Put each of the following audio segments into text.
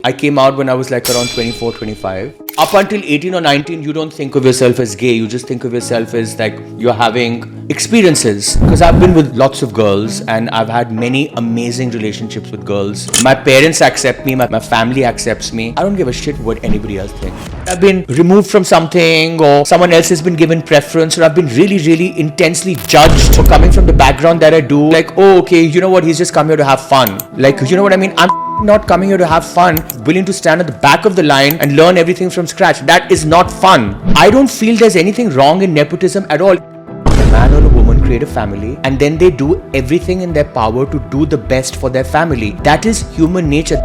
I came out when I was like around 24, 25. Up until 18 or 19, you don't think of yourself as gay. You just think of yourself as like you're having experiences. Because I've been with lots of girls and I've had many amazing relationships with girls. My parents accept me, my family accepts me. I don't give a shit what anybody else thinks. I've been removed from something or someone else has been given preference or I've been really intensely judged for coming from the background that I do. Like, oh, okay, you know what? He's just come here to have fun. Like, you know what I mean? I'm not coming here to have fun, willing to stand at the back of the line and learn everything from scratch. That is not fun. I don't feel there's anything wrong in nepotism at all. A man or a woman create a family and then they do everything in their power to do the best for their family. That is human nature.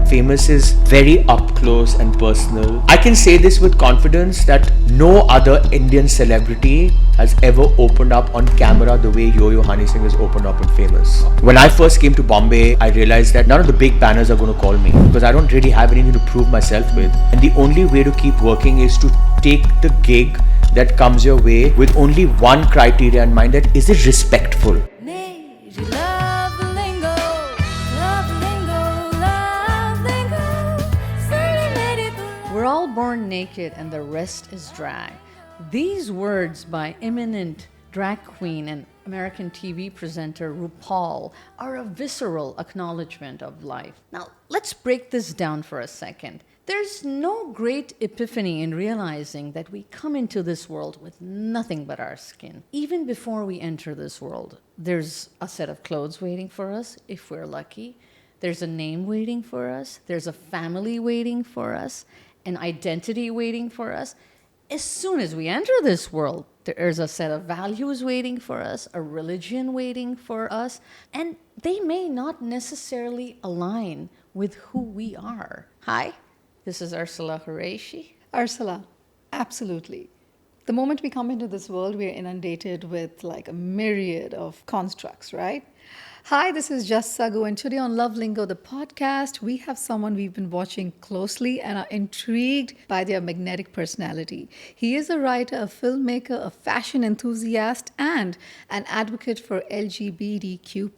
Famous is very up close and personal. I can say this with confidence that no other Indian celebrity has ever opened up on camera the way Yo-Yo Honey Singh has opened up in Famous. When I first came to Bombay, I realized that none of the big banners are going to call me because I don't really have anything to prove myself with. And the only way to keep working is to take the gig that comes your way with only one criteria in mind, that is it respectful? We're all born naked and the rest is drag. These words by eminent drag queen and American TV presenter RuPaul are a visceral acknowledgement of life. Now, let's break this down for a second. There's no great epiphany in realizing that we come into this world with nothing but our skin. Even before we enter this world, there's a set of clothes waiting for us, if we're lucky. There's a name waiting for us. There's a family waiting for us. An identity waiting for us. As soon as we enter this world, there's a set of values waiting for us, a religion waiting for us, and they may not necessarily align with who we are. Hi, this is Ursula Qureshi. Ursula, absolutely. The moment we come into this world, we're inundated with like a myriad of constructs, right? Hi, this is Just Sagu, and today on Love Lingo, the podcast, we have someone we've been watching closely and are intrigued by their magnetic personality. He is a writer, a filmmaker, a fashion enthusiast, and an advocate for LGBTQ+.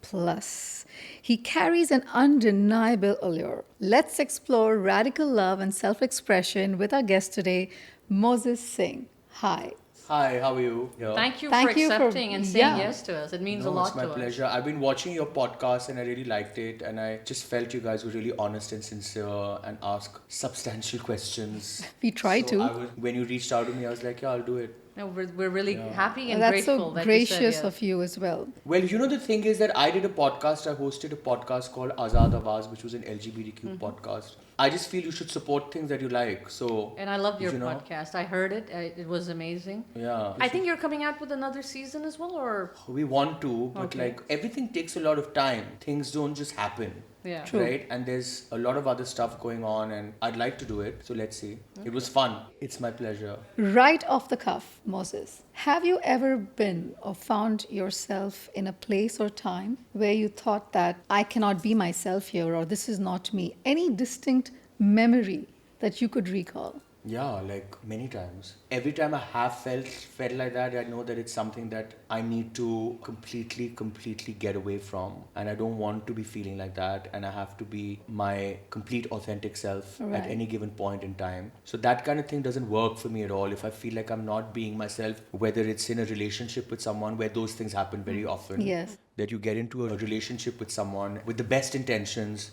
He carries an undeniable allure. Let's explore radical love and self-expression with our guest today, Mozez Singh. Hi. Hi, how are you? Yeah. Thank you for accepting and saying yes to us. It means a lot to us. It's my pleasure. I've been watching your podcast and I really liked it, and I just felt you guys were really honest and sincere and ask substantial questions. We try to. When you reached out to me, I was like, yeah, I'll do it. No, we're really happy and that's grateful. So that gracious you said yes. of you as well. Well, you know, the thing is that I did a podcast. I hosted a podcast called Azad Awaz, which was an LGBTQ podcast. I just feel you should support things that you like. So, and I loved your podcast. I heard it. It was amazing. Yeah. I think you're coming out with another season as well, or? We want to, but like everything takes a lot of time. Things don't just happen. Yeah. True. Right? And there's a lot of other stuff going on and I'd like to do it. So let's see. Okay. It was fun. It's my pleasure. Right off the cuff, Mozez, have you ever been or found yourself in a place or time where you thought that I cannot be myself here or this is not me? Any distinct memory that you could recall? Yeah, like many times. Every time I have felt like that, I know that it's something that I need to completely get away from. And I don't want to be feeling like that. And I have to be my complete authentic self at any given point in time. So that kind of thing doesn't work for me at all. If I feel like I'm not being myself, whether it's in a relationship with someone where those things happen very often. Yes. That you get into a relationship with someone with the best intentions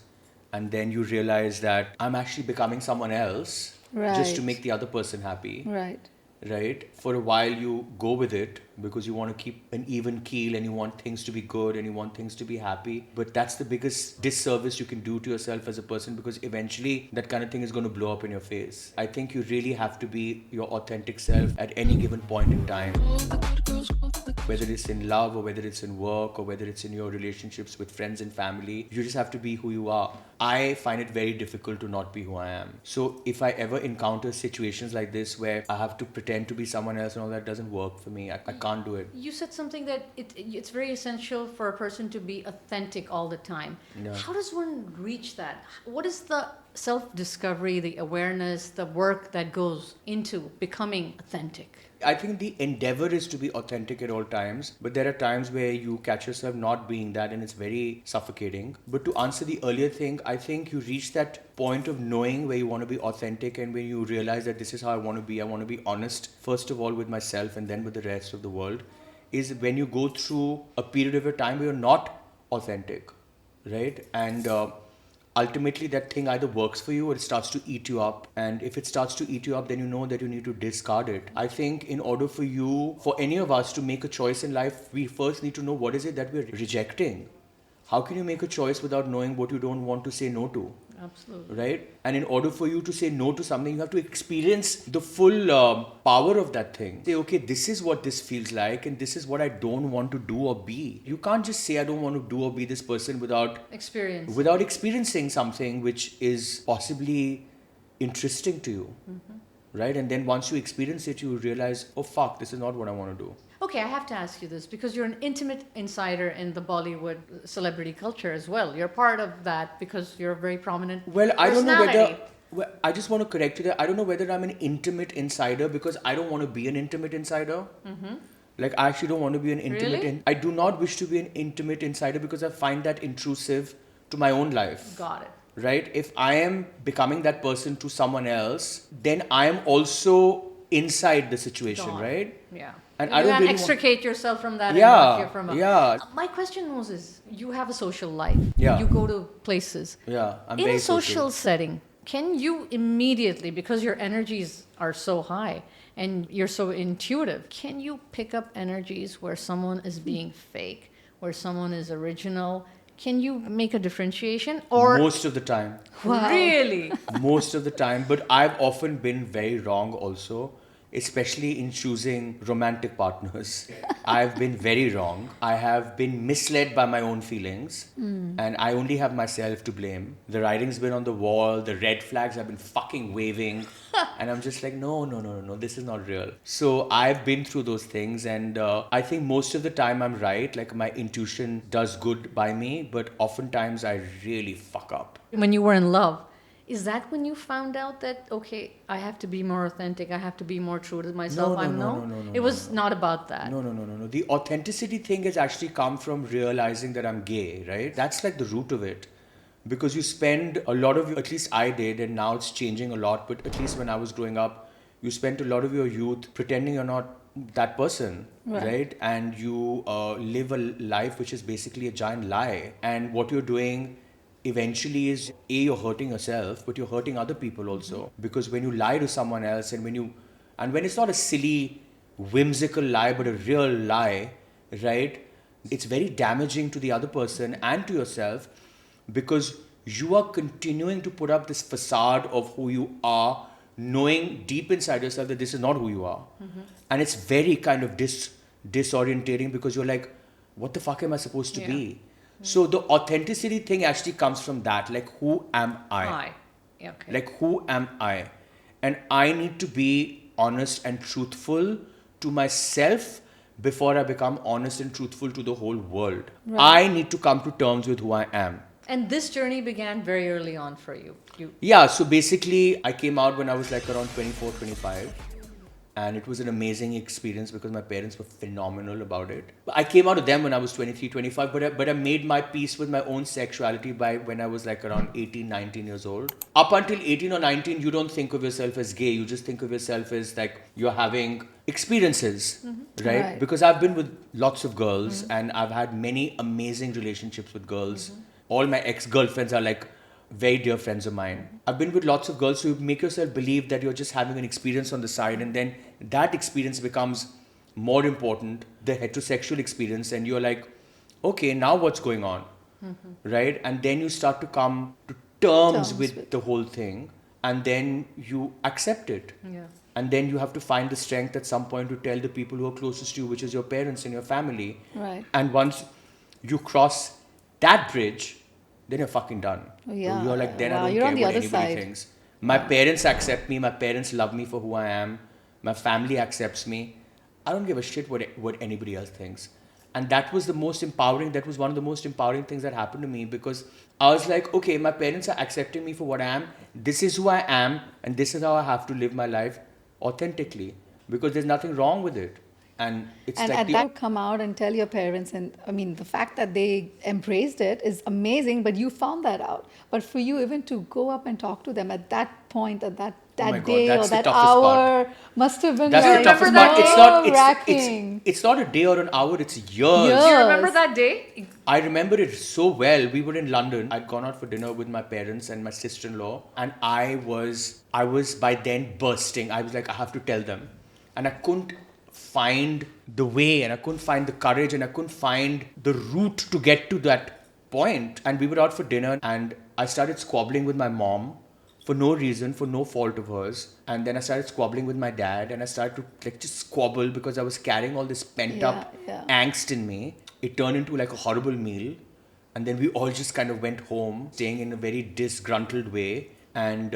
and then you realize that I'm actually becoming someone else. Right. Just to make the other person happy. Right. For a while you go with it because you want to keep an even keel and you want things to be good and you want things to be happy. But that's the biggest disservice you can do to yourself as a person because eventually that kind of thing is going to blow up in your face. I think you really have to be your authentic self at any given point in time. Whether it's in love or whether it's in work or whether it's in your relationships with friends and family, you just have to be who you are. I find it very difficult to not be who I am. So if I ever encounter situations like this where I have to pretend to be someone else and all that, doesn't work for me. I can't do it. You said something that it's very essential for a person to be authentic all the time. Yeah. How does one reach that? What is the self-discovery, the awareness, the work that goes into becoming authentic? I think the endeavor is to be authentic at all times, but there are times where you catch yourself not being that and it's very suffocating. But to answer the earlier thing, I think you reach that point of knowing where you want to be authentic and when you realize that this is how I want to be. I want to be honest, first of all, with myself and then with the rest of the world, is when you go through a period of your time where you're not authentic, right? And ultimately that thing either works for you or it starts to eat you up. And if it starts to eat you up, then you know that you need to discard it. I think in order for you, for any of us to make a choice in life, we first need to know what is it that we're rejecting. How can you make a choice without knowing what you don't want to say no to? Absolutely. Right? And in order for you to say no to something, you have to experience the full power of that thing. Say, okay, this is what this feels like, and this is what I don't want to do or be. You can't just say, I don't want to do or be this person without experiencing something which is possibly interesting to you. Right? And then once you experience it, you realize, oh fuck, this is not what I want to do. Okay, I have to ask you this because you're an intimate insider in the Bollywood celebrity culture as well. You're part of that because you're a very prominent Well, I don't know personality. whether. Well, I just want to correct you there. I don't know whether I'm an intimate insider because I don't want to be an intimate insider. Like, I actually don't want to be an intimate. Really? I do not wish to be an intimate insider because I find that intrusive to my own life. Got it. Right? If I am becoming that person to someone else, then I am also inside the situation, Gone. right? Yeah. And you I don't can really extricate yourself from that Yeah, and not hear from yeah. My question was is, you have a social life. Yeah. You go to places. Yeah, I'm In very a social setting, can you immediately, because your energies are so high and you're so intuitive, can you pick up energies where someone is being fake, where someone is original? Can you make a differentiation? Or Most of the time. Wow. really? Most of the time, but I've often been very wrong also, especially in choosing romantic partners. I've been very wrong. I have been misled by my own feelings, and I only have myself to blame. The writing's been on the wall, the red flags have been fucking waving, and I'm just like, no, this is not real. So I've been through those things, and I think most of the time I'm right. Like, my intuition does good by me, but oftentimes I really fuck up. When you were in love, is that when you found out that, okay, I have to be more authentic, I have to be more true to myself? No, It was not about that. No. The authenticity thing has actually come from realizing that I'm gay, right? That's like the root of it. Because you spend a lot of, at least I did, and now it's changing a lot, but at least when I was growing up, you spent a lot of your youth pretending you're not that person, right? And you live a life which is basically a giant lie. And what you're doing eventually is, A, you're hurting yourself, but you're hurting other people also. Because when you lie to someone else and when it's not a silly, whimsical lie, but a real lie, right? It's very damaging to the other person and to yourself because you are continuing to put up this facade of who you are, knowing deep inside yourself that this is not who you are. And it's very kind of disorientating because you're like, what the fuck am I supposed to be? So the authenticity thing actually comes from that. Like, who am I? Okay. Like, who am I? And I need to be honest and truthful to myself before I become honest and truthful to the whole world. I need to come to terms with who I am. And this journey began very early on for you. Yeah, so basically I came out when I was like around 24, 25. And it was an amazing experience because my parents were phenomenal about it. I came out of them when I was 23, 25, but I made my peace with my own sexuality by when I was like around 18, 19 years old. Up until 18 or 19, you don't think of yourself as gay. You just think of yourself as like you're having experiences, right? Because I've been with lots of girls and I've had many amazing relationships with girls. All my ex-girlfriends are like very dear friends of mine. I've been with lots of girls, so you make yourself believe that you're just having an experience on the side, and then that experience becomes more important, the heterosexual experience, and you're like, okay, now what's going on? Right? And then you start to come to terms with the whole thing, and then you accept it. And then you have to find the strength at some point to tell the people who are closest to you, which is your parents and your family. And once you cross that bridge, then you're fucking done. You're like, then I don't care what anybody thinks. My parents accept me. My parents love me for who I am. My family accepts me. I don't give a shit what anybody else thinks. And that was the most empowering. That was one of the most empowering things that happened to me because I was like, okay, my parents are accepting me for what I am. This is who I am. And this is how I have to live my life authentically. because there's nothing wrong with it. And it's And like at that, come out and tell your parents, and I mean, the fact that they embraced it is amazing. But you found that out. But for you, even to go up and talk to them at that point, at that Oh my God, day or that's the that toughest hour, part. must have been That's like the toughest that part. day? nerve-wracking. It's not a day or an hour, it's years. Years. Do you remember that day? I remember it so well. We were in London. I'd gone out for dinner with my parents and my sister-in-law, and I was by then bursting. I was like, I have to tell them. And I couldn't find the way, and I couldn't find the courage, and I couldn't find the route to get to that point. And we were out for dinner, and I started squabbling with my mom for no reason, for no fault of hers. And then I started squabbling with my dad, and I started to like just squabble because I was carrying all this pent up Yeah. angst in me. It turned into like a horrible meal. And then we all just kind of went home, staying in a very disgruntled way. And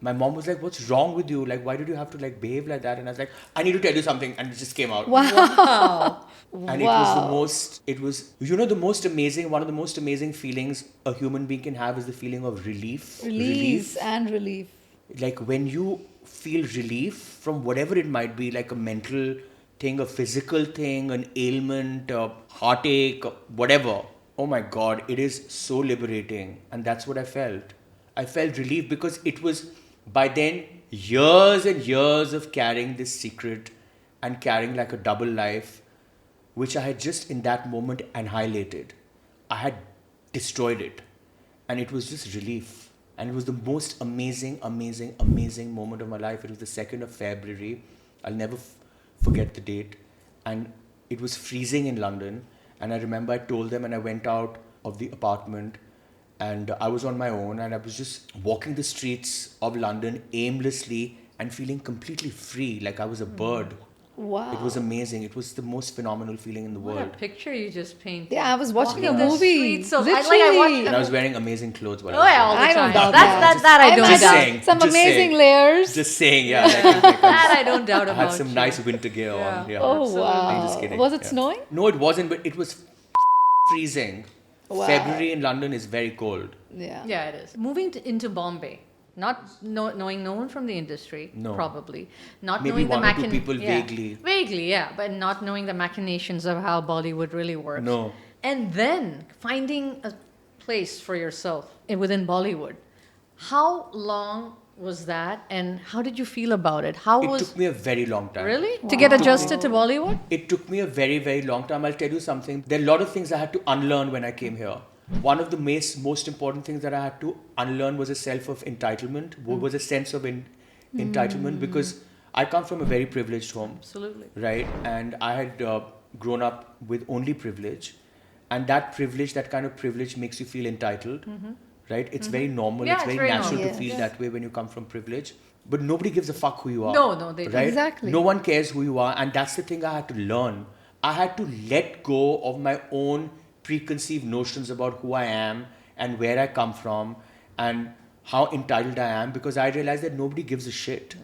my mom was like, "What's wrong with you? Like, why did you have to like behave like that?" And I was like, "I need to tell you something." And it just came out. Wow. And it was the most amazing, one of the most amazing feelings a human being can have is the feeling of relief. Release and relief. Like when you feel relief from whatever it might be, like a mental thing, a physical thing, an ailment, a heartache, whatever. Oh my God, it is so liberating. And that's what I felt. I felt relief because it was by then years and years of carrying this secret and carrying like a double life, which I had just in that moment annihilated. I had destroyed it. And it was just relief. And it was the most amazing, amazing, amazing moment of my life. It was the 2nd of February. I'll never forget the date. And it was freezing in London. And I remember I told them, and I went out of the apartment, and I was on my own, and I was just walking the streets of London aimlessly and feeling completely free, like I was a bird. Wow. It was amazing. It was the most phenomenal feeling in the What a world. picture you just painted. Yeah, I was watching a Walking the movie. streets of- Literally. I watched And I was wearing amazing clothes while Oh, yeah, I all was the I don't time. doubt That that. I don't Just doubt. saying. some Just amazing saying. layers. Just saying, yeah. Like That I don't doubt I about. had some you. nice winter gear on. Yeah. Oh, Absolutely. wow. I'm just kidding. Was it Yeah. snowing? No, it wasn't, but it was freezing. Wow. February in London is very cold. Yeah. Yeah, it is. Moving into Bombay, knowing no one from the industry, No. probably. Not Maybe knowing one the or two people vaguely. Vaguely, yeah. But not knowing the machinations of how Bollywood really works. No. And then finding a place for yourself within Bollywood. How long was that, and how did you feel about it? It took me a very long time. Really? To get adjusted to Bollywood? It took me a very, very long time. I'll tell you something. There are a lot of things I had to unlearn when I came here. One of the most important things that I had to unlearn was a self of entitlement, was a sense of entitlement, because I come from a very privileged home. Absolutely. Right? And I had grown up with only privilege. And that privilege, that kind of privilege makes you feel entitled. Right? It's very normal. Yeah, it's it's very very natural normal. to feel Yes. that way when you come from privilege. But nobody gives a fuck who you are. No, they don't. Right? Exactly. No one cares who you are. And that's the thing I had to learn. I had to let go of my own preconceived notions about who I am and where I come from and how entitled I am, because I realized that nobody gives a shit.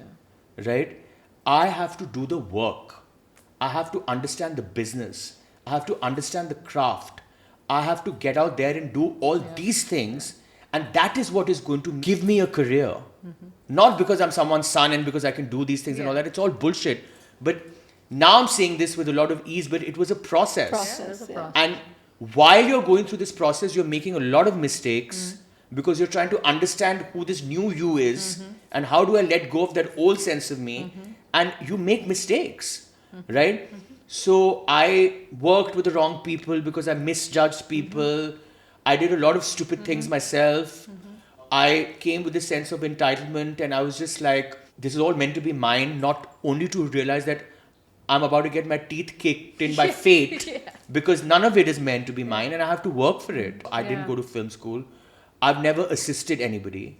Right? I have to do the work. I have to understand the business. I have to understand the craft. I have to get out there and do all these things. And that is what is going to give me a career. Not because I'm someone's son and because I can do these things and all that. It's all bullshit. But now I'm saying this with a lot of ease, but it was a process. Process, yeah. And while you're going through this process, you're making a lot of mistakes because you're trying to understand who this new you is and how do I let go of that old sense of me. And you make mistakes, right? So I worked with the wrong people because I misjudged people. I did a lot of stupid things myself. I came with a sense of entitlement, and I was just like, this is all meant to be mine, not only to realize that I'm about to get my teeth kicked in by fate, because none of it is meant to be mine and I have to work for it. I didn't go to film school. I've never assisted anybody.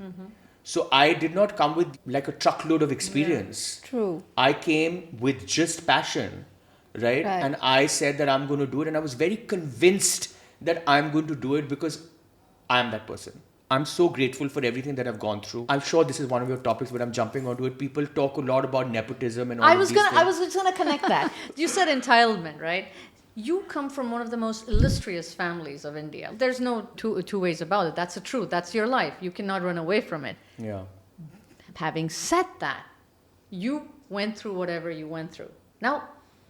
So I did not come with like a truckload of experience. True. I came with just passion, right? And I said that I'm going to do it, and I was very convinced that I'm going to do it because I'm that person. I'm so grateful for everything that I've gone through. I'm sure this is one of your topics, but I'm jumping onto it. People talk a lot about nepotism and all I of was these gonna things. connect that. You said entitlement, right? You come from one of the most illustrious families of India. There's no two ways about it. That's the truth. That's your life. You cannot run away from it. Yeah. Having said that, you went through whatever you went through. Now,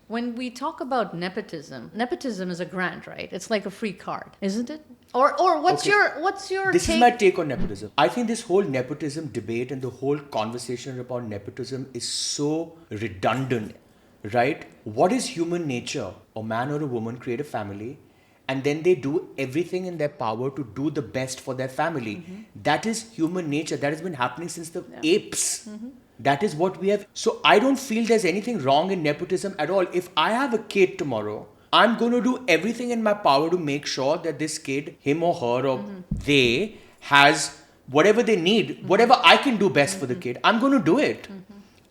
when we talk about nepotism is a grant, right? It's like a free card, isn't it? Or what's your This take? is my take on nepotism. I think this whole nepotism debate and the whole conversation about nepotism is so redundant, right? What is human nature? A man or a woman create a family and then they do everything in their power to do the best for their family. That is human nature. That has been happening since the apes. That is what we have. So I don't feel there's anything wrong in nepotism at all. If I have a kid tomorrow, I'm going to do everything in my power to make sure that this kid, him or her or they, has whatever they need, whatever I can do best for the kid, I'm going to do it.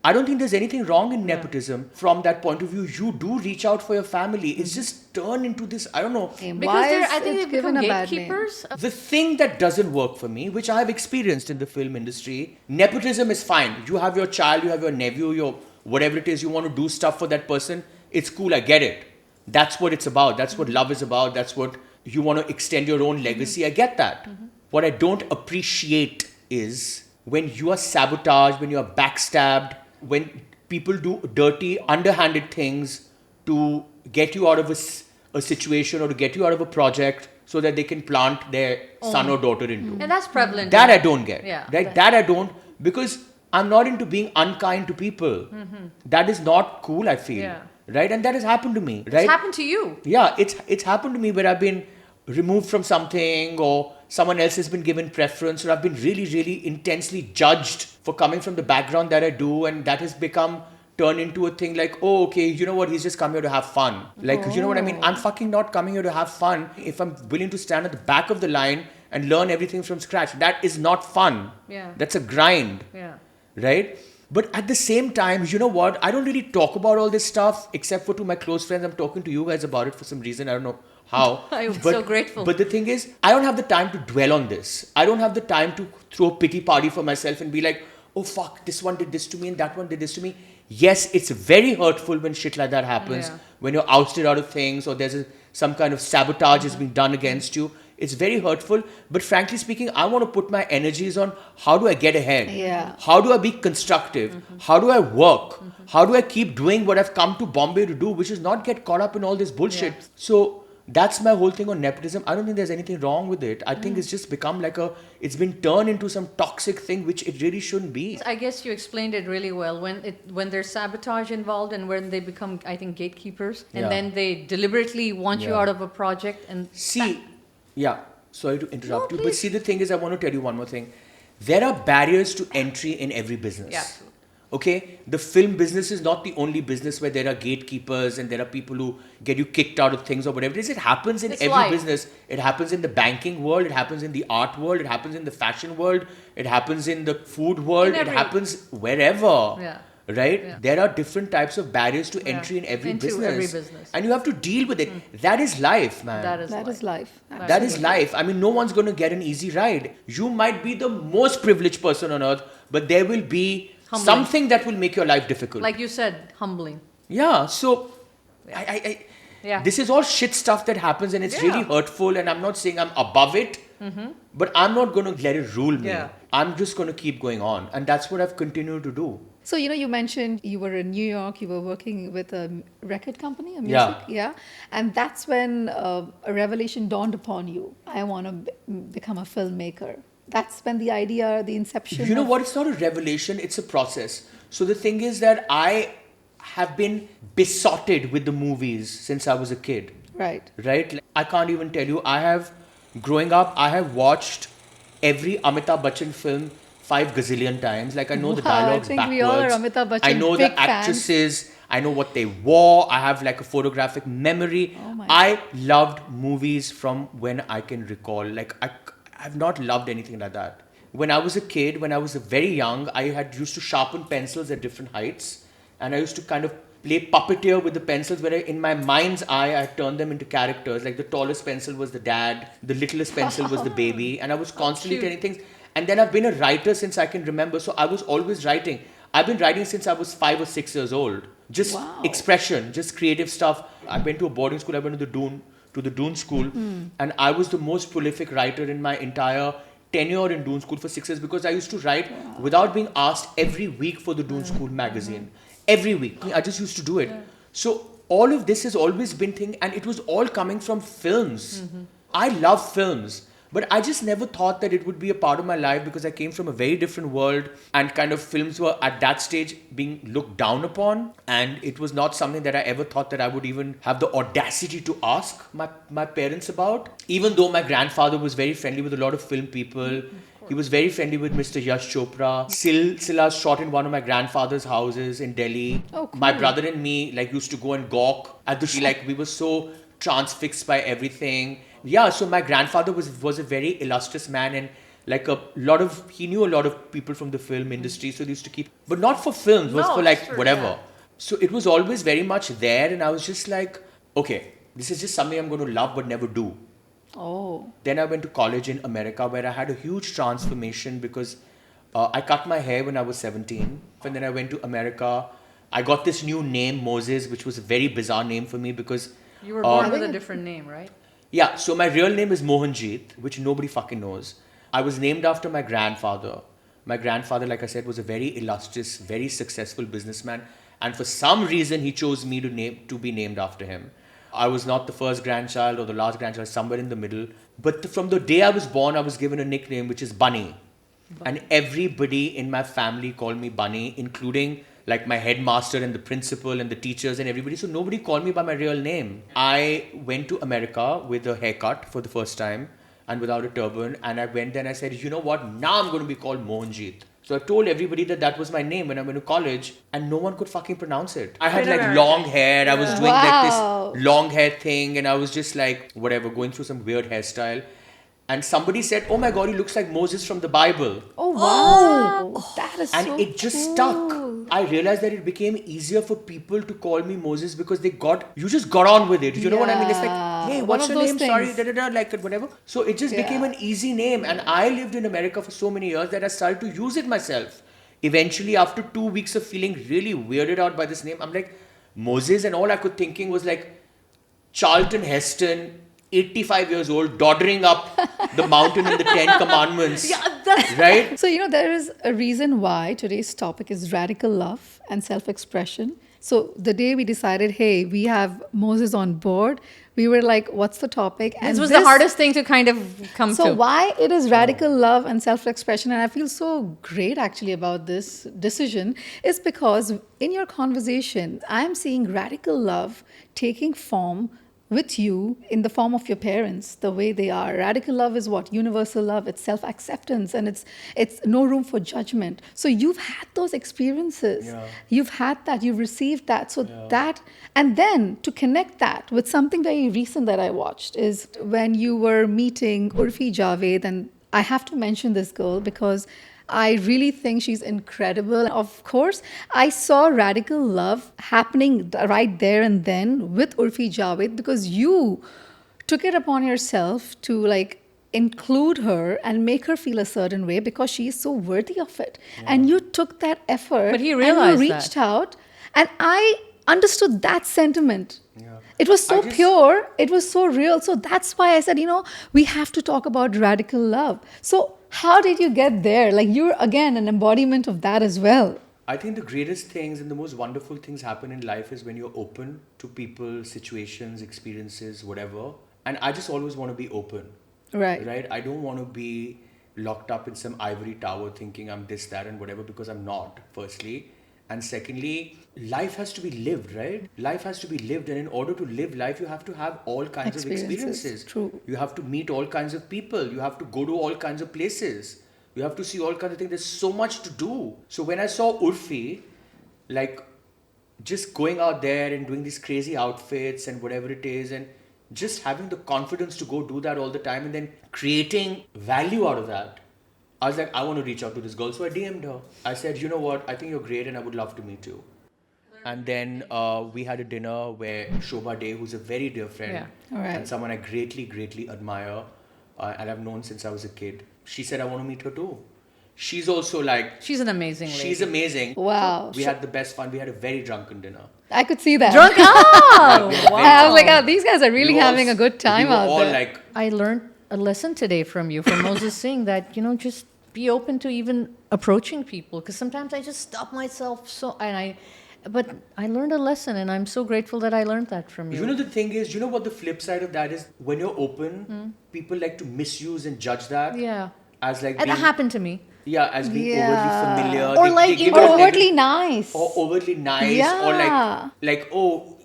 I don't think there's anything wrong in nepotism from that point of view. You do reach out for your family. It's just turned into this, I don't know. Because I think they've become gatekeepers. The thing that doesn't work for me, which I have experienced in the film industry, nepotism is fine. You have your child, you have your nephew, your whatever it is, you want to do stuff for that person. It's cool, I get it. That's what it's about. That's what love is about. That's what you want to extend your own legacy. I get that. What I don't appreciate is when you are sabotaged, when you are backstabbed, when people do dirty, underhanded things to get you out of a situation or to get you out of a project so that they can plant their son or daughter into. And that's prevalent. That I don't get. Yeah. Right? That I don't, because I'm not into being unkind to people. That is not cool, I feel. Yeah. Right? And that has happened to me. Right? It's happened to you. Yeah, it's happened to me where I've been removed from something or someone else has been given preference or I've been really, really intensely judged for coming from the background that I do, and that has become turned into a thing like, oh, okay, you know what, he's just come here to have fun. Like, you know what I mean? I'm fucking not coming here to have fun if I'm willing to stand at the back of the line and learn everything from scratch. That is not fun. Yeah. That's a grind. Yeah. Right? But at the same time, you know what? I don't really talk about all this stuff except for to my close friends. I'm talking to you guys about it for some reason. I don't know how. I'm so grateful. But the thing is, I don't have the time to dwell on this. I don't have the time to throw a pity party for myself and be like, oh fuck, this one did this to me and that one did this to me. Yes, it's very hurtful when shit like that happens, when you're ousted out of things or there's some kind of sabotage is being done against you. It's very hurtful. But frankly speaking, I want to put my energies on how do I get ahead? Yeah. How do I be constructive? How do I work? How do I keep doing what I've come to Bombay to do, which is not get caught up in all this bullshit. Yeah. So that's my whole thing on nepotism. I don't think there's anything wrong with it. I think it's just become it's been turned into some toxic thing, which it really shouldn't be. I guess you explained it really well. When there's sabotage involved and when they become, I think, gatekeepers, and then they deliberately want you out of a project and Sorry to interrupt No, you, but see, the thing is, I want to tell you one more thing. There are barriers to entry in every business. Yeah. Okay? The film business is not the only business where there are gatekeepers and there are people who get you kicked out of things or whatever it is. It happens in every life. business. It happens in the banking world. It happens in the art world. It happens in the fashion world. It happens in the food world. It happens wherever. Yeah. Right? Yeah. There are different types of barriers to entry in every business. And you have to deal with it. That is life, man. That is life. That is life. I mean, no one's going to get an easy ride. You might be the most privileged person on earth, but there will be something that will make your life difficult. like you said, humbling. Yeah. So, Yeah. this is all shit stuff that happens and it's really hurtful. And I'm not saying I'm above it, but I'm not going to let it rule me. Yeah. I'm just going to keep going on. And that's what I've continued to do. So, you mentioned you were in New York, you were working with a record company, a music, and that's when a revelation dawned upon you. I want to become a filmmaker. That's when the idea, the inception. You know what? It's not a revelation, it's a process. So the thing is that I have been besotted with the movies since I was a kid. Right. Right? Like, I can't even tell you. Growing up, I have watched every Amitabh Bachchan film 5 gazillion times. Like, I know the dialogues I think backwards. we all are Amitabh Bachchan I know big the actresses. I know what they wore. I have like a photographic memory. Oh my I loved movies from when I can recall. Like, I've not loved anything like that. When I was a kid, when I was very young, I had used to sharpen pencils at different heights. And I used to kind of play puppeteer with the pencils where in my mind's eye, I turned them into characters. Like the tallest pencil was the dad, the littlest pencil was the baby. And I was constantly telling things. And then I've been a writer since I can remember. So I was always writing. I've been writing since I was 5 or 6 years old. Just expression, just creative stuff. I went to a boarding school. I went to the Doon School. And I was the most prolific writer in my entire tenure in Doon School for 6 years because I used to write without being asked every week for the Doon School magazine. every week. I just used to do it. So all of this has always been thing, and it was all coming from films. I love films. But I just never thought that it would be a part of my life because I came from a very different world, and kind of films were at that stage being looked down upon. And it was not something that I ever thought that I would even have the audacity to ask my parents about. Even though my grandfather was very friendly with a lot of film people. He was very friendly with Mr. Yash Chopra. Silsilas shot in one of my grandfather's houses in Delhi. Oh, cool. My brother and me used to go and gawk at the we were so transfixed by everything. Yeah, so my grandfather was a very illustrious man, and he knew a lot of people from the film industry, so they used to keep, but not for films, was for whatever. Yeah. So it was always very much there, and I was just like, okay, this is just something I'm going to love but never do. Oh. Then I went to college in America, where I had a huge transformation because I cut my hair when I was 17, and then I went to America. I got this new name, Mozez, which was a very bizarre name for me because you were born with a different name, right? Yeah, so my real name is Mohanjit, which nobody fucking knows. I was named after my grandfather. My grandfather, like I said, was a very illustrious, very successful businessman. And for some reason, he chose me to be named after him. I was not the first grandchild or the last grandchild, somewhere in the middle. But from the day I was born, I was given a nickname, which is Bunny. And everybody in my family called me Bunny, including like my headmaster and the principal and the teachers and everybody. So nobody called me by my real name. I went to America with a haircut for the first time and without a turban. And I went there and I said, you know what? Now I'm going to be called Mohanjit. So I told everybody that was my name when I went to college, and no one could fucking pronounce it. I had like long hair. I was doing like this long hair thing, and I was just like, whatever, going through some weird hairstyle. And somebody said, oh my God, he looks like Moses from the Bible. Oh, wow. That is and so it just cool. stuck. I realized that it became easier for people to call me Moses because you just got on with it. You know what I mean? It's like, hey, what's your name? Things. Sorry, like whatever. So it just became an easy name. And I lived in America for so many years that I started to use it myself. Eventually, after 2 weeks of feeling really weirded out by this name, I'm like, Moses, and all I could thinking was like Charlton Heston, 85 years old, doddering up the mountain in the 10 Commandments. Right? So, there is a reason why today's topic is radical love and self-expression. So, the day we decided, hey, we have Moses on board, we were like, what's the topic? And this was the hardest thing to kind of come to. So, why it is radical love and self-expression, and I feel so great actually about this decision, is because in your conversation, I'm seeing radical love taking form with you in the form of your parents, the way they are. Radical love is what? Universal love. It's self-acceptance, and it's no room for judgment. So you've had those experiences. Yeah. You've had that. You've received that. So that, and then to connect that with something very recent that I watched is when you were meeting Urfi Javed, and I have to mention this girl because I really think she's incredible. Of course, I saw radical love happening right there and then with Urfi Javed because you took it upon yourself to like include her and make her feel a certain way because she is so worthy of it. Yeah. And you took that effort. But he realized and you reached out, and I understood that sentiment. Yeah. It was so pure. It was so real. So that's why I said, we have to talk about radical love. So how did you get there? Like, you're, again, an embodiment of that as well. I think the greatest things and the most wonderful things happen in life is when you're open to people, situations, experiences, whatever. And I just always want to be open. Right? I don't want to be locked up in some ivory tower thinking I'm this, that, and whatever, because I'm not, firstly. And secondly, life has to be lived, right? Life has to be lived. And in order to live life, you have to have all kinds of experiences. True. You have to meet all kinds of people. You have to go to all kinds of places. You have to see all kinds of things. There's so much to do. So when I saw Urfi, like just going out there and doing these crazy outfits and whatever it is, and just having the confidence to go do that all the time and then creating value out of that. I was like, I want to reach out to this girl. So I DM'd her. I said, you know what? I think you're great and I would love to meet you. And then we had a dinner where Shobha Day, who's a very dear friend and someone I greatly, greatly admire and I've known since I was a kid, she said, I want to meet her too. She's also like... She's an amazing lady. She's amazing. Wow. We had the best fun. We had a very drunken dinner. I could see that. Drunk? Oh, wow. I was like, these guys are really having a good time out there. I learned a lesson today from you, from Mozez Singh, that, just be open to even approaching people, because sometimes I just stop myself But I learned a lesson, and I'm so grateful that I learned that from you. You know, the thing is, you know what the flip side of that is? When you're open, people like to misuse and judge that. Yeah. As like And that being, happened to me. yeah, as being Yeah. overly familiar. Or like give even it a overtly negative- nice. Or overly nice. Yeah. Or like, oh,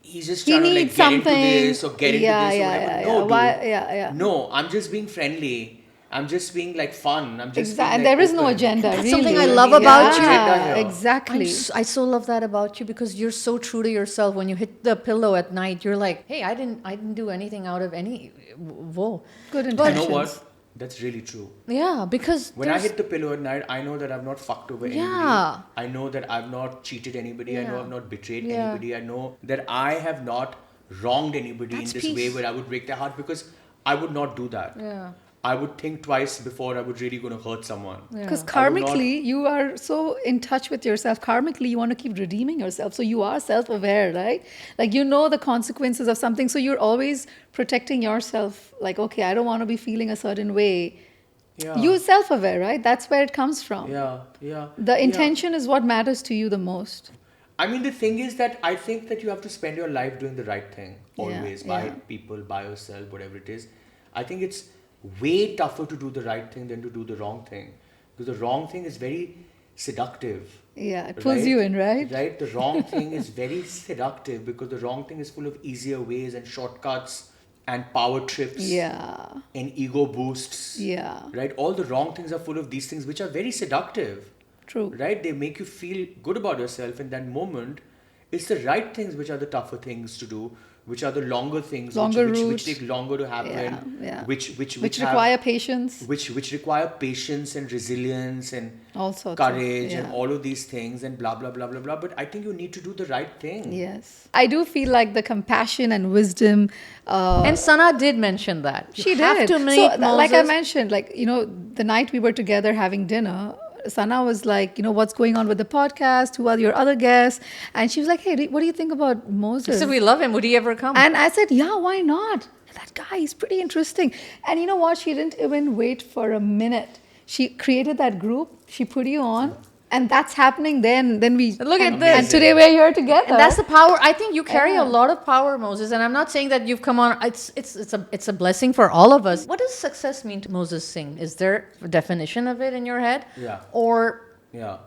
he's just He trying to like needs get something. into this or get into Yeah, this or yeah, whatever. yeah, No, yeah. dude. Why- yeah. No, I'm just being friendly. I'm just being like fun. I'm just Exactly. being, There like, is no open. agenda. That's really. something I love about you. Agenda here. Exactly. I so love that about you because you're so true to yourself. When you hit the pillow at night, you're like, "Hey, I didn't do anything out of any whoa." Good You intentions. know what? That's really true. Yeah, because When I there's- hit the pillow at night, I know that I've not fucked over anybody. Yeah. I know that I've not cheated anybody. I know Yeah. I've not betrayed Yeah. anybody. I know that I have not wronged anybody That's in this peace. way where I would break their heart, because I would not do that. Yeah. I would think twice before I would really going to hurt someone. Because I would not- karmically, you are so in touch with yourself. Karmically, you want to keep redeeming yourself. So you are self aware, right? Like, you know the consequences of something. So you're always protecting yourself. Like, okay, I don't want to be feeling a certain way. Yeah. You're self aware, right? That's where it comes from. Yeah. The Yeah. intention is what matters to you the most. I mean, the thing is that I think that you have to spend your life doing the right thing always, by yeah. people, by yourself, whatever it is. I think it's way tougher to do the right thing than to do the wrong thing, because the wrong thing is very seductive. Yeah, it pulls you in, right? Right. The wrong thing is very seductive because the wrong thing is full of easier ways and shortcuts and power trips. Yeah. And ego boosts. Yeah. Right. All the wrong things are full of these things which are very seductive. True. Right? They make you feel good about yourself in that moment. It's the right things which are the tougher things to do, which are the longer things, Longer which routes. take longer to happen, Yeah. which Which have- require patience. which require patience and resilience and All sorts of- courage and yeah. all of these things and blah blah blah blah blah. But I think you need to do the right thing. Yes. I do feel like the compassion and wisdom. And Sana did mention that. You She have did. to meet like I Moses. mentioned, like, you know, the night we were together having dinner, Sana was like, you know, what's going on with the podcast? Who are your other guests? And she was like, hey, what do you think about I Moses? said, we love him. Would he ever come? And I said, yeah, why not? That guy is pretty interesting. And you know what? She didn't even wait for a minute. She created that group. She put you on. And that's happening then. Then we Look at and, this. And today we're here together. And that's the power. I think you carry Yeah. a lot of power, Moses. And I'm not saying that you've come on. It's a blessing for all of us. What does success mean to Mozez Singh? Is there a definition of it in your head? Yeah. Or Yeah.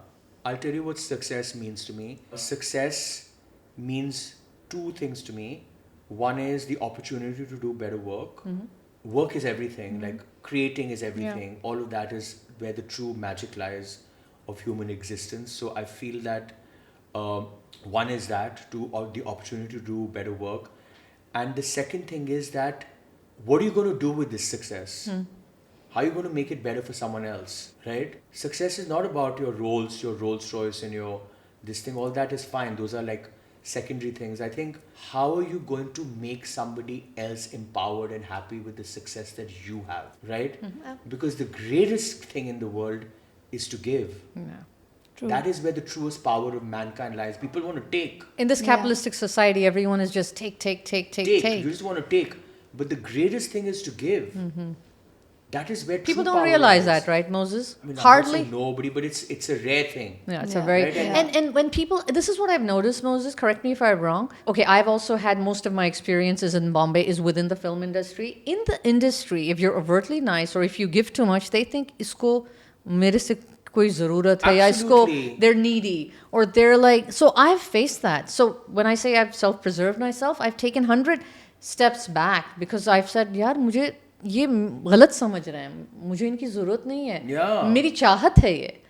I'll tell you what success means to me. Success means two things to me. One is the opportunity to do better work. Work is everything. Like creating is everything. All of that is where the true magic lies of human existence. So I feel that one is that the opportunity to do better work, and the second thing is that what are you going to do with this success? How are you going to make it better for someone else, right? Success is not about your roles, your Rolls Royce and your this thing. All that is fine. Those are like secondary things. I think how are you going to make somebody else empowered and happy with the success that you have, right? Because the greatest thing in the world is to give. True. That is where the truest power of mankind lies. People want to take. in this capitalistic society, everyone is just take. You just want to take. But the greatest thing is to give. That is where People true don't power realize lies. that, right, Moses? I mean, I'm not Hardly. saying nobody, but it's a rare thing. Yeah, it's Yeah. a very Right, and- and when people, this is what I've noticed, Moses. Correct me if I'm wrong. Okay, I've also had most of my experiences in Bombay is within the film industry. In the industry, if you're overtly nice or if you give too much, they think isko mere se koi zarurat hai ya isko Absolutely. they're needy or they're like. So I've faced that. So when I say I've self-preserved myself, I've taken 100 steps back because I've said, यार मुझे ये गलत समझ रहे हैं, मुझे इनकी जरूरत नहीं है, Yeah. मेरी चाहत है ये.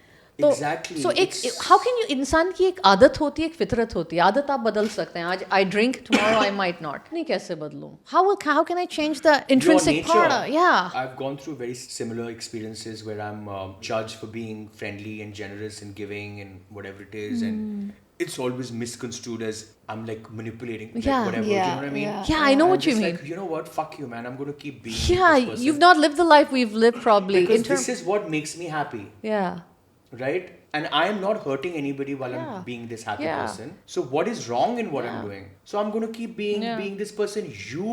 तो Exactly. So It's- how can you, इंसान की एक आदत होती है, एक फितरत होती है. आदत आप बदल सकते हैं. आज I drink, tomorrow I might not. नहीं कैसे बदलूं? How can I change the intrinsic Your part? nature. Yeah. I've gone through very similar experiences where I'm judged for being friendly and generous and giving and whatever it is, and it's always misconstrued as I'm like manipulating, like Yeah. whatever. Yeah, Do you know what I mean? yeah. Yeah, I know I'm what you just mean. Like, you know what? Fuck you, man. I'm going to keep being Yeah, this person. you've not lived the life we've lived probably. Because this is what makes me happy, Yeah. right? And I am not hurting anybody while Yeah. I'm being this happy Yeah. person. So what is wrong in what I'm Yeah. doing? So I'm going to keep being Yeah. this person. You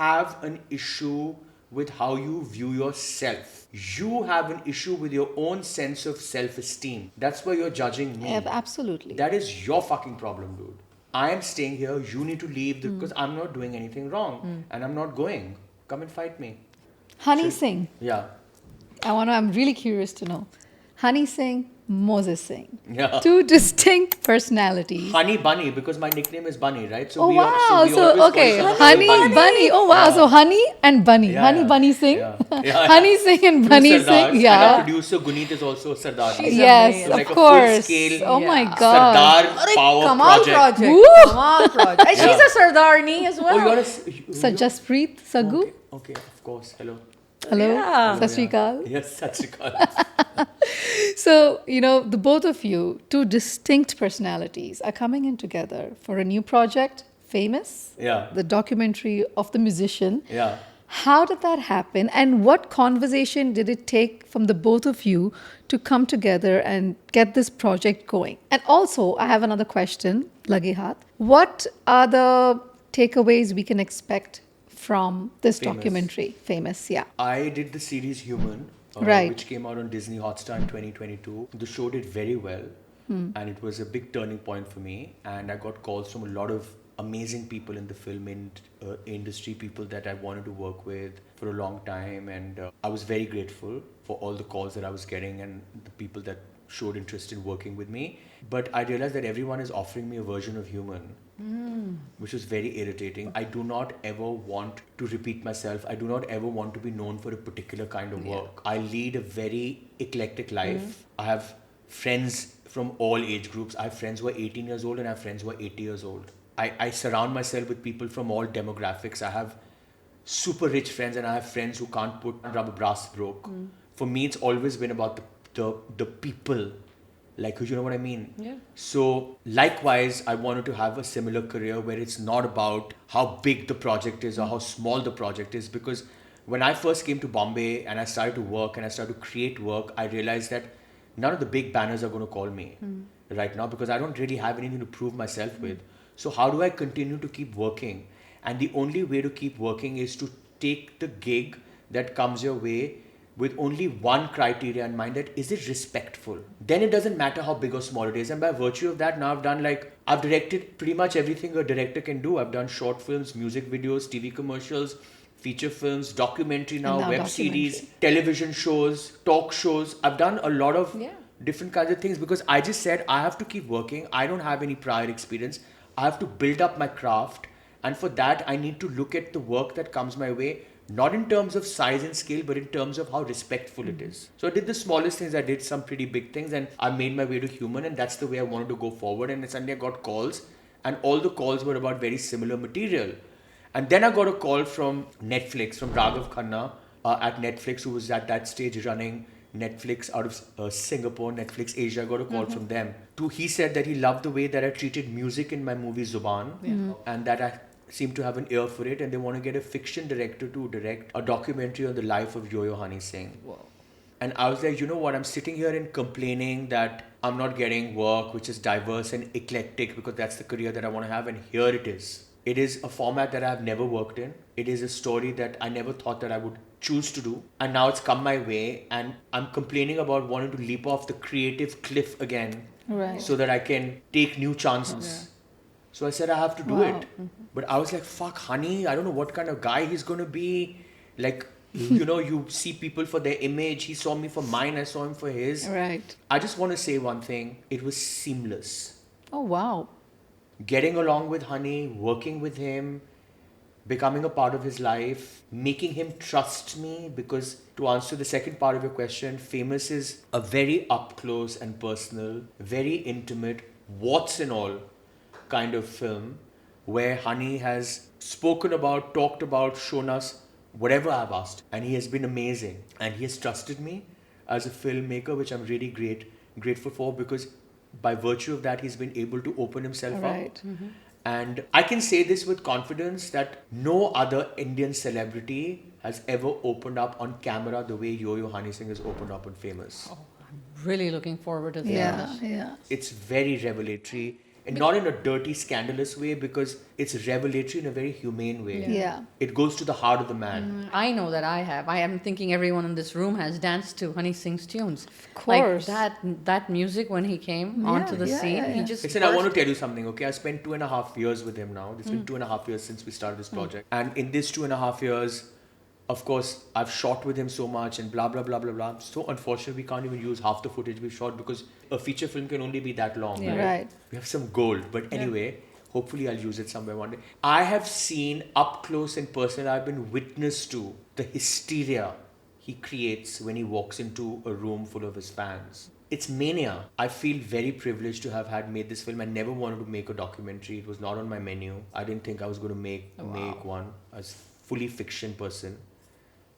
have an issue with how you view yourself. You have an issue with your own sense of self-esteem. That's why you're judging me. Absolutely. That is your fucking problem, dude. I am staying here. You need to leave because I'm not doing anything wrong. And I'm not going. Come and fight me. Honey Singh. Yeah. I'm really curious to know. Honey Singh, Mozez Singh. Yeah. Two distinct personalities. Honey Bunny, because my nickname is Bunny, right? So Oh we wow! always So call okay, each other Honey Bunny. Oh wow! Yeah. So Honey and Bunny. Yeah, Honey yeah. Bunny Singh. Yeah. Honey Singh and Two Bunny Sardars, Singh. And Yeah. our producer Guneet is also a Sardar. She's Yes, amazing. of Like a course. full-scale Oh my Yeah. god. Sardar Power Kamal Project. Project. Woo! Kamal Project. And she's a Sardarni as well. Oh, you're a... Sajaspreet Sagu. Okay, of course. Hello. Hello. Yeah. Sat Shri Akal. Yes, Sat Shri Akal. So, the both of you, two distinct personalities, are coming in together for a new project, Famous, Yeah. the documentary of the musician. Yeah. How did that happen? And what conversation did it take from the both of you to come together and get this project going? And also, I have another question, Lage Haath. What are the takeaways we can expect from this Famous. documentary, Famous? Yeah. I did the series Human, Right. which came out on Disney Hotstar in 2022. The show did very well, and it was a big turning point for me. And I got calls from a lot of amazing people in the film industry, people that I wanted to work with for a long time. And I was very grateful for all the calls that I was getting and the people that showed interest in working with me. But I realized that everyone is offering me a version of Human, which was very irritating. I do not ever want to repeat myself. I do not ever want to be known for a particular kind of work. I lead a very eclectic life. I have friends from all age groups. I have friends who are 18 years old and I have friends who are 80 years old. I surround myself with people from all demographics. I have super rich friends and I have friends who can't put rubber brass broke. For me, it's always been about the people. Like, you know what I mean? Yeah. So, likewise, I wanted to have a similar career where it's not about how big the project is or how small the project is. Because when I first came to Bombay and I started to work and I started to create work, I realized that none of the big banners are going to call me right now because I don't really have anything to prove myself with. So, how do I continue to keep working? And the only way to keep working is to take the gig that comes your way with only one criteria in mind, that is it respectful? Then it doesn't matter how big or small it is. And by virtue of that, now I've directed pretty much everything a director can do. I've done short films, music videos, TV commercials, feature films, documentary now, web series, television shows, talk shows. I've done a lot of different kinds of things because I just said I have to keep working. I don't have any prior experience. I have to build up my craft. And for that, I need to look at the work that comes my way, not in terms of size and scale, but in terms of how respectful it is. So I did the smallest things, I did some pretty big things, and I made my way to Human, and that's the way I wanted to go forward. And then suddenly I got calls, and all the calls were about very similar material. And then I got a call from Netflix, from Raghav Khanna at Netflix, who was at that stage running Netflix out of Singapore, Netflix Asia. I got a call from them. He said that he loved the way that I treated music in my movie Zubaan, and that I seem to have an ear for it, and they want to get a fiction director to direct a documentary on the life of Yo-Yo Honey Singh. Wow. And I was like, you know what, I'm sitting here and complaining that I'm not getting work which is diverse and eclectic because that's the career that I want to have, and here it is. It is a format that I've never worked in. It is a story that I never thought that I would choose to do, and now it's come my way, and I'm complaining about wanting to leap off the creative cliff again, so that I can take new chances. So I said I have to do it. But I was like, fuck, honey, I don't know what kind of guy he's going to be. Like, you see people for their image. He saw me for mine. I saw him for his. Right. I just want to say one thing. It was seamless. Oh, wow. Getting along with Honey, working with him, becoming a part of his life, making him trust me, because to answer the second part of your question, Famous is a very up close and personal, very intimate, warts and all kind of film where Honey has spoken about, talked about, shown us whatever I've asked, and he has been amazing, and he has trusted me as a filmmaker, which I'm really grateful for, because by virtue of that he's been able to open himself up. And I can say this with confidence that no other Indian celebrity has ever opened up on camera the way Yo-Yo Honey Singh has opened up on Famous. I'm really looking forward to that. Yeah. It's very revelatory. And not in a dirty, scandalous way, because it's revelatory in a very humane way. Yeah. It goes to the heart of the man. I know that I have. I am thinking everyone in this room has danced to Honey Singh's tunes. Of course. Like that music when he came onto the scene, he just. Listen, I want to tell you something, okay? I spent 2.5 years with him now. It's been 2.5 years since we started this project. And in this 2.5 years, of course, I've shot with him so much and blah, blah, blah, blah, blah. So unfortunate, we can't even use half the footage we shot because a feature film can only be that long, Yeah. Right. We have some gold. But anyway, hopefully I'll use it somewhere one day. I have seen up close and personal, I've been witness to the hysteria he creates when he walks into a room full of his fans. It's mania. I feel very privileged to have made this film. I never wanted to make a documentary. It was not on my menu. I didn't think I was going to make one. I was fully fiction person.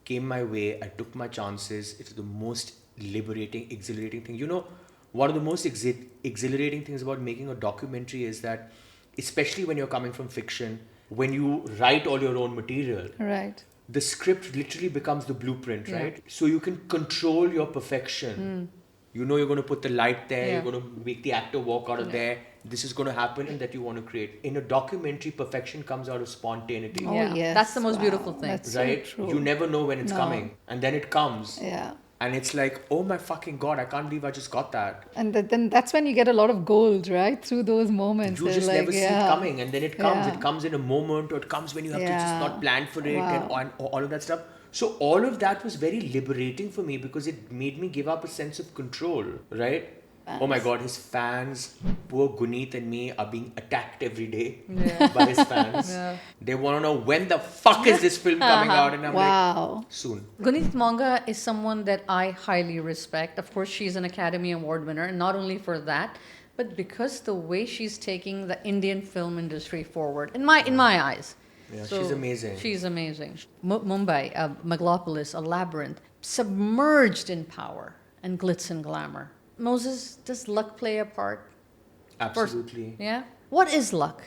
Came my way. I took my chances. It's the most liberating, exhilarating thing. You know, one of the most exhilarating things about making a documentary is that, especially when you're coming from fiction, when you write all your own material, Right. the script literally becomes the blueprint, right? So you can control your perfection. You know you're going to put the light there, you're going to make the actor walk out of there. This is going to happen and that you want to create. In a documentary, perfection comes out of spontaneity, Oh, Yeah. yes. That's the most Wow. beautiful thing. That's so right? true. You never know when it's No. coming. And then it comes. Yeah. And it's like, oh my fucking God, I can't believe I just got that. And then that's when you get a lot of gold, right? Through those moments. You They're just like, never see it coming, and then it comes. Yeah. It comes in a moment, or it comes when you have to just Yeah. not plan for it, Wow. and all of that stuff. So all of that was very liberating for me because it made me give up a sense of control, right? Oh my God, his fans, poor Guneet and me are being attacked every day by his fans. They want to know when the fuck is this film coming out, and I'm like, Wow. soon. Guneet Monga is someone that I highly respect. Of course, she's an Academy Award winner, and not only for that, but because the way she's taking the Indian film industry forward, in my eyes. Yeah, she's amazing. She's amazing. Mumbai, a megalopolis, a labyrinth, submerged in power and glitz and glamour. Moses, does luck play a part? Absolutely. Yeah? What is luck?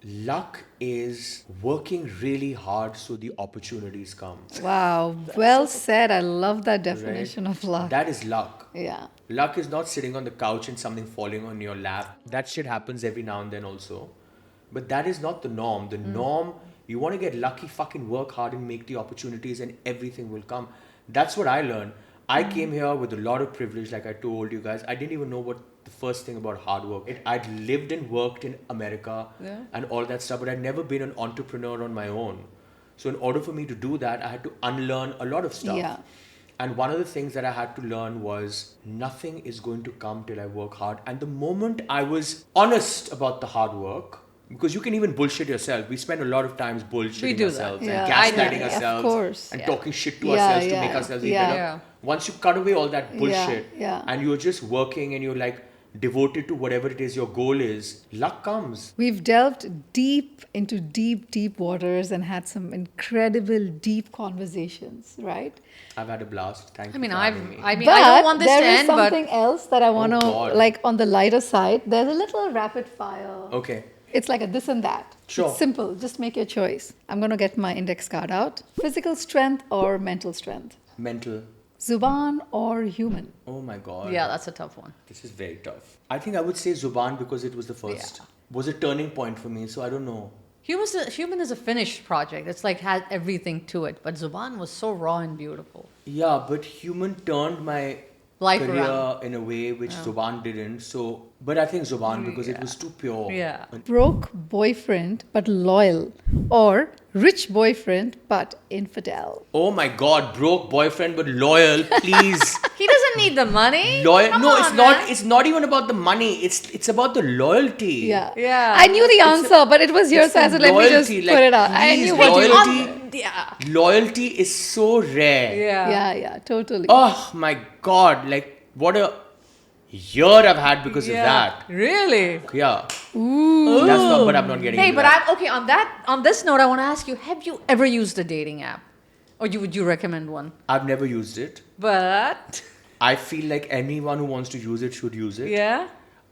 Luck is working really hard so the opportunities come. Wow. Well said. I love that definition of luck. That is luck. Yeah. Luck is not sitting on the couch and something falling on your lap. That shit happens every now and then also. But that is not the norm. The norm, you want to get lucky, fucking work hard and make the opportunities and everything will come. That's what I learned. I came here with a lot of privilege, like I told you guys. I didn't even know what the first thing about hard work. I'd lived and worked in America and all that stuff, but I'd never been an entrepreneur on my own. So in order for me to do that, I had to unlearn a lot of stuff. Yeah. And one of the things that I had to learn was nothing is going to come till I work hard. And the moment I was honest about the hard work, because you can even bullshit yourself. We spend a lot of times bullshitting We do that. ourselves Yeah. and I gaslighting know. Of ourselves course. and Yeah. talking shit to Yeah, ourselves to yeah. make ourselves Yeah. better. Yeah. Once you cut away all that bullshit yeah. and you're just working and you're like devoted to whatever it is your goal is, luck comes. We've delved deep into deep waters and had some incredible deep conversations, right? I've had a blast. Thank you. I mean, for having me. I don't want this to there is end, but something else that I want to, God. like on the lighter side, there's a little rapid fire. Okay. It's like a this and that. Sure. It's simple. Just make your choice. I'm going to get my index card out. Physical strength or mental strength? Mental. Zubaan or human? Oh my God. yeah, that's a tough one. This is very tough. I think I would say Zubaan because it was the first. Yeah. Was a turning point for me, so I don't know. Human is a finished project. It's like had everything to it. But Zubaan was so raw and beautiful. Yeah, but Human turned my Life career around. in a way which Zubaan didn't. So, but I think Zubaan because it was too pure. Yeah. Broke boyfriend but loyal or rich boyfriend but infidel? Oh my God, broke boyfriend but loyal, please. He doesn't need the money. Loyal? Come No, on, it's not. man. It's not even about the money. It's about the loyalty. Yeah. Yeah. I knew the answer, but it was yours, it's the so let me just loyalty, put like, it out. I please, knew what you loyalty. Yeah. Loyalty is so rare. Yeah. Totally. Oh my God, like what a year I've had because of that. Really? Yeah. Ooh. That's not. But I'm not getting. Hey, into but that. I'm okay on this note. I want to ask you: have you ever used a dating app, or would you recommend one? I've never used it. But I feel like anyone who wants to use it should use it. yeah,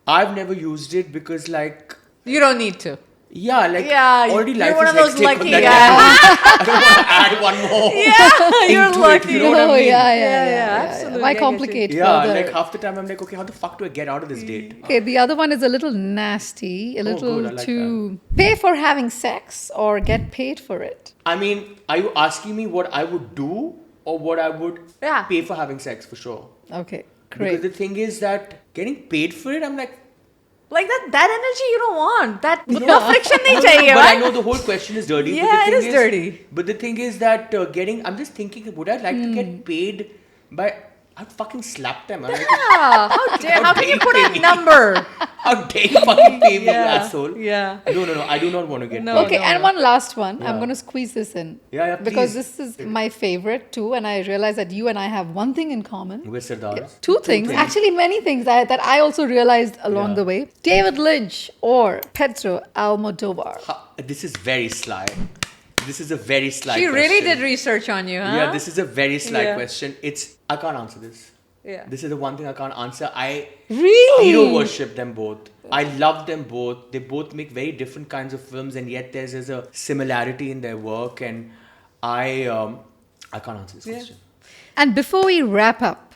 I've never used it because like you don't need to. Yeah, like Yeah, already you're life one is of those hectic on lucky that guys. level. I don't want to add one more. Yeah, you're into lucky. It, you know what I Oh, mean? yeah. absolutely. I Why get you. complicate Yeah, further? like half the time I'm like, okay, how the fuck do I get out of this date? Okay, the other one is a little nasty, a Oh, little good, I like too. Pay for having sex or get paid for it? I mean, are you asking me what I would do or what I would Yeah. pay for having sex for sure? Okay, Because great. the thing is that getting paid for it, I'm like, Like that energy you don't want. That No. utna friction nahi no, chahiye, but I right? know the whole question is dirty. Yeah, but the it thing is dirty. But the thing is that I'm just thinking, would I like to get paid by? I'd fucking slap them. I'm like, Yeah, how dare? How can you put pay a me? number? How dare you fucking pay me, you Yeah, asshole? yeah. No. I do not want to get No. paid. Okay, and one last one. I'm Yeah. going to squeeze this in. Yeah, Because please. this is my favorite too, and I realize that you and I have one thing in common. We're Sardars. Two things, actually many things that I also realized along Yeah. the way. David Lynch or Pedro Almodovar. This is very sly. This is a very sly She question. really did research on you, huh? Yeah, this is a very sly Yeah. question. I can't answer this. Yeah. This is the one thing I can't answer. I Really? hero worship them both. I love them both. They both make very different kinds of films, and yet there's a similarity in their work. And I can't answer this question. And before we wrap up,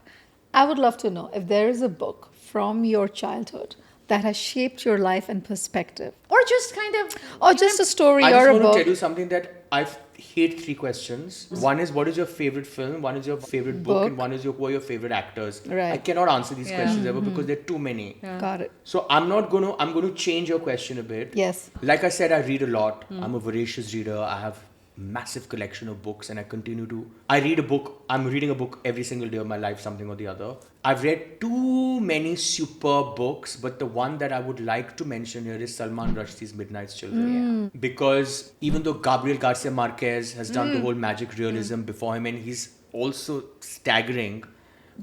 I would love to know if there is a book from your childhood that has shaped your life and perspective, Or just kind of. or just a story I or just a want to book. tell you something that I hate 3 questions. One is what is your favorite film? One is your favorite book, and one is who are your favorite actors. Right. I cannot answer these Yeah. questions ever because there are too many. Got it. So I'm going to change your question a bit. Yes. Like I said, I read a lot. I'm a voracious reader. I have massive collection of books, and I read a book. I'm reading a book every single day of my life, something or the other. I've read too many superb books, but the one that I would like to mention here is Salman Rushdie's Midnight's Children. Because even though Gabriel Garcia Marquez has done the whole magic realism before him, and he's also staggering.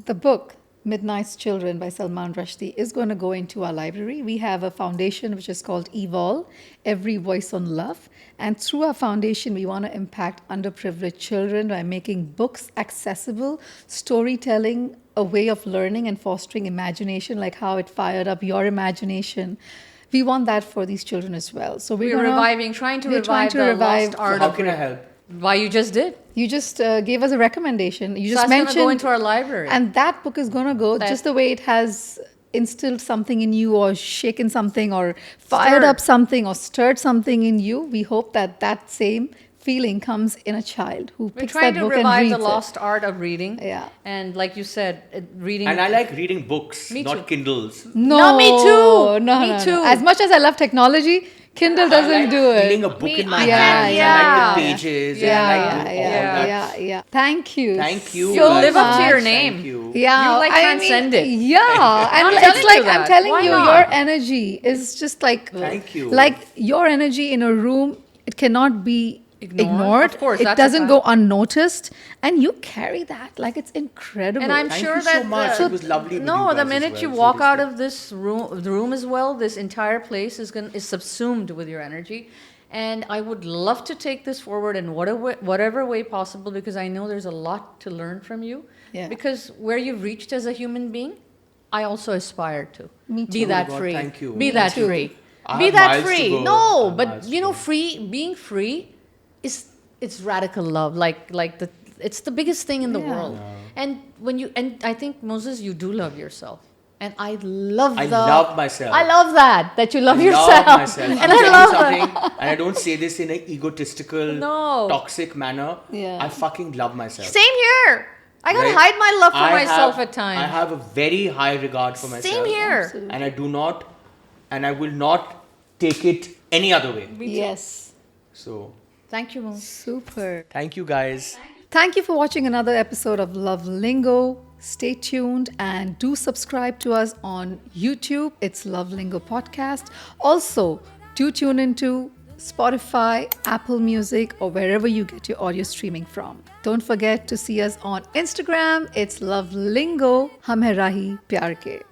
The book, Midnight's Children by Salman Rushdie, is going to go into our library. We have a foundation which is called Evolve, Every Voice on Love. And through our foundation, we want to impact underprivileged children by making books accessible, storytelling, a way of learning and fostering imagination, like how it fired up your imagination. We want that for these children as well. So We're gonna- trying to we're revive the lost art How of can I help? Why you just did. You just gave us a recommendation. You So just that's gonna mentioned go into our library. and that book is going to go That- just the way it has instilled something in you, or shaken something, or fired Stirred. up something, or stirred something in you. We hope that that same feeling comes in a child who We're picks trying that to book and revive reads the lost art of reading. Yeah. And like you said, reading. And I like reading books, Me not too. Kindles. it. No, No, me too. No, Me no, no. too. As much as I love technology, Kindle doesn't I like do it. feeling a book Me- in my yeah, hands. yeah. I like the pages. Yeah, and I yeah, like yeah, all that. yeah. Thank you. Thank you. You guys. live up to your Thank name. you. Yeah, You, like, I transcend it. Yeah, and I'm it's telling like you I'm that. telling Why you, not? your energy is just like Thank you. Like your energy in a room, it cannot be ignored. Of course, it that's a doesn't fact. go unnoticed, and you carry that like it's incredible. And I'm Thank sure you so that much. It was lovely with no, you the guys as minute well. you walk out Seriously. of this room as well, this entire place is subsumed with your energy. And I would love to take this forward in whatever way possible, because I know there's a lot to learn from you. Yeah. Because where you've reached as a human being, I also aspire to Me be too. that Oh my God, free. thank you. Be Me that too. free. I Be have that miles to free. go. I No, have but miles you to know, go. being free is it's radical love. It's the biggest thing in the Yeah. world. And I think, Moses, you do love yourself. And I love I love myself. I love that you love I yourself. love myself. And I'm I telling you love that. something, and I don't say this in an egotistical, No. toxic manner. Yeah. I fucking love myself. Same here. I gotta Right? hide my love for I myself have- at times. I have a very high regard for myself. Same here. Absolutely. And I will not take it any other way. Yes, So, Thank you, Moses. super. thank you guys. Thank you for watching another episode of Love Lingo. Stay tuned and do subscribe to us on YouTube. It's Love Lingo Podcast. Also, do tune into Spotify, Apple Music, or wherever you get your audio streaming from. Don't forget to see us on Instagram. It's Love Lingo. Hum hai rahi pyar ke.